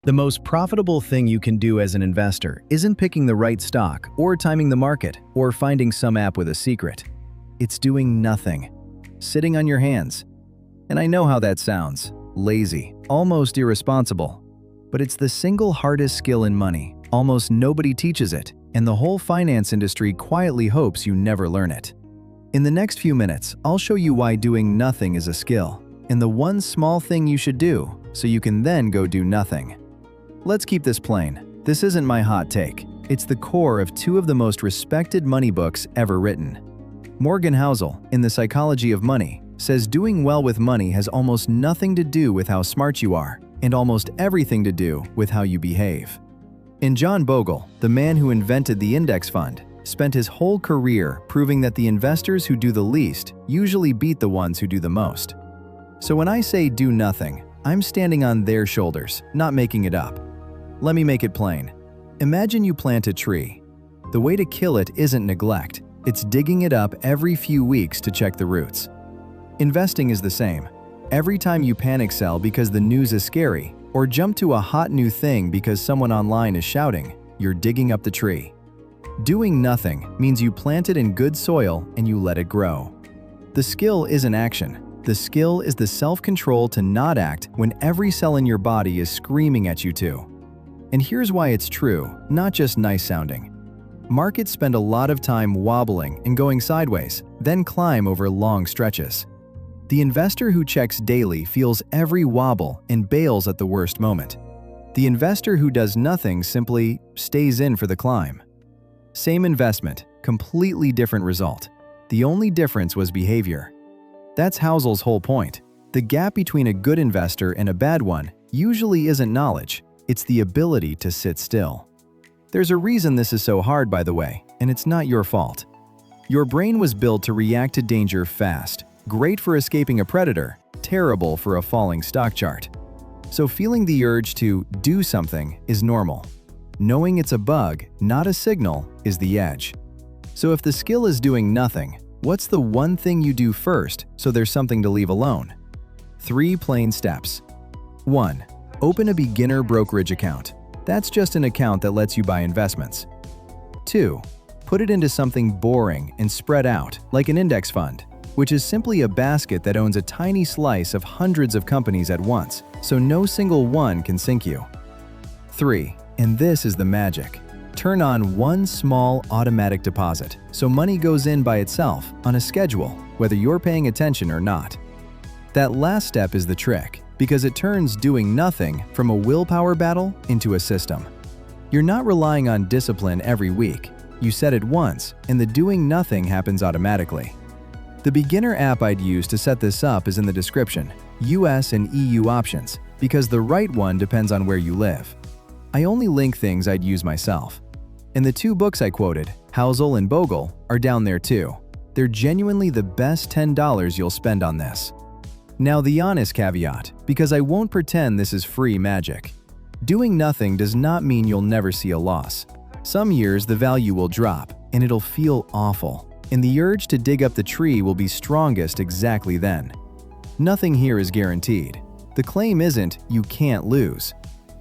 The most profitable thing you can do as an investor isn't picking the right stock or timing the market or finding some app with a secret. It's doing nothing, sitting on your hands. And I know how that sounds, lazy, almost irresponsible. But it's the single hardest skill in money. Almost nobody teaches it, and the whole finance industry quietly hopes you never learn it. In the next few minutes, I'll show you why doing nothing is a skill, and the one small thing you should do so you can then go do nothing. Let's keep this plain. This isn't my hot take. It's the core of two of the most respected money books ever written. Morgan Housel, in The Psychology of Money, says doing well with money has almost nothing to do with how smart you are, and almost everything to do with how you behave. And Housel Bogle, the man who invented the index fund, spent his whole career proving that the investors who do the least usually beat the ones who do the most. So when I say do nothing, I'm standing on their shoulders, not making it up. Let me make it plain. Imagine you plant a tree. The way to kill it isn't neglect, it's digging it up every few weeks to check the roots. Investing is the same. Every time you panic sell because the news is scary, or jump to a hot new thing because someone online is shouting, you're digging up the tree. Doing nothing means you plant it in good soil and you let it grow. The skill isn't action. The skill is the self-control to not act when every cell in your body is screaming at you to. And here's why it's true, not just nice sounding. Markets spend a lot of time wobbling and going sideways, then climb over long stretches. The investor who checks daily feels every wobble and bails at the worst moment. The investor who does nothing simply stays in for the climb. Same investment, completely different result. The only difference was behavior. That's Housel's whole point. The gap between a good investor and a bad one usually isn't knowledge, it's the ability to sit still. There's a reason this is so hard, by the way, and it's not your fault. Your brain was built to react to danger fast, great for escaping a predator, terrible for a falling stock chart. So feeling the urge to do something is normal. Knowing it's a bug, not a signal, is the edge. So if the skill is doing nothing, what's the one thing you do first so there's something to leave alone? 3 plain steps. 1. Open a beginner brokerage account. That's just an account that lets you buy investments. 2. Put it into something boring and spread out, like an index fund, which is simply a basket that owns a tiny slice of hundreds of companies at once, so no single one can sink you. 3. And this is the magic. Turn on one small automatic deposit, so money goes in by itself on a schedule, whether you're paying attention or not. That last step is the trick, because it turns doing nothing from a willpower battle into a system. You're not relying on discipline every week. You set it once, and the doing nothing happens automatically. The beginner app I'd use to set this up is in the description, US and EU options, because the right one depends on where you live. I only link things I'd use myself. And the 2 books I quoted, Housel and Bogle, are down there too. They're genuinely the best $10 you'll spend on this. Now the honest caveat, because I won't pretend this is free magic. Doing nothing does not mean you'll never see a loss. Some years the value will drop, and it'll feel awful, and the urge to dig up the tree will be strongest exactly then. Nothing here is guaranteed. The claim isn't you can't lose.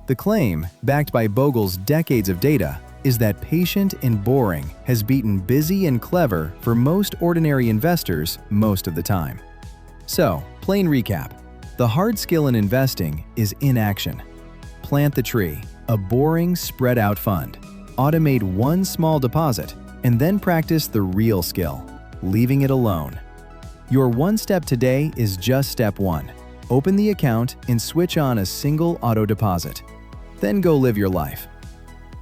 The claim, backed by Bogle's decades of data, is that patient and boring has beaten busy and clever for most ordinary investors most of the time. So, plain recap. The hard skill in investing is inaction. Plant the tree, a boring, spread-out fund. Automate one small deposit, and then practice the real skill, leaving it alone. Your one step today is just step 1. Open the account and switch on a single auto deposit. Then go live your life.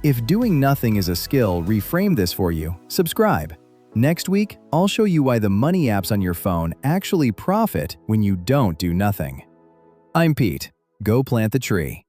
If doing nothing is a skill, reframe this for you. Subscribe. Next week, I'll show you why the money apps on your phone actually profit when you don't do nothing. I'm Pete. Go plant the tree.